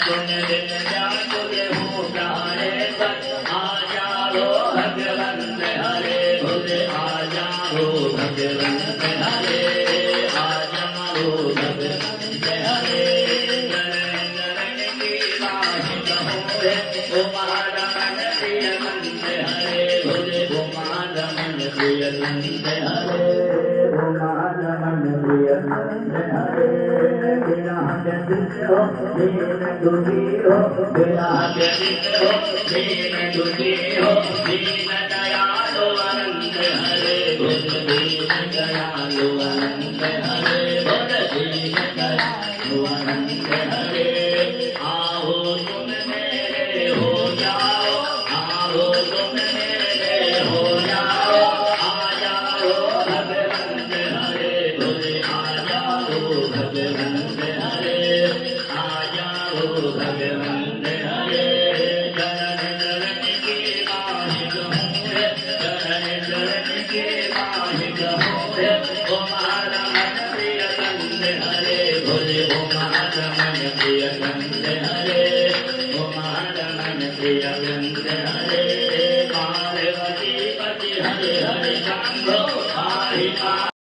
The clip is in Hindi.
तुम दिन व्याकुल हो प्यारे पर आ जाओ भगवंत हरे भोले आ जाओ भगवंत हरे आ जाओ भगवंत हरे चरण चरण की बात कहो रे कुमार मन प्रिय संत हरे भोले कुमार मन प्रिय संत हरे कुमार मन प्रिय संत हरे बिना व्यतीत हो दीन दुखी हो बिना व्यतीत हो दीन दुखी हो दीन दयालु अनंत हरे भोले दीन दयालु अनंत हरे भोले दीन दयालु अनंत हरे आओ तुम मेरे हो जाओ आओ तुम मेरे हो जाओ आ जाओ भगवंत हरे भोले आ जाओ भगवंत हरे आ जाओ भगवंत हरे चरण चरण की बात कहूँ रे चरण चरण की बात कहूँ रे कुमार मन प्रिय संत हरे भोले कुमार मन प्रिय संत हरे कुमार मन प्रिय संत हरे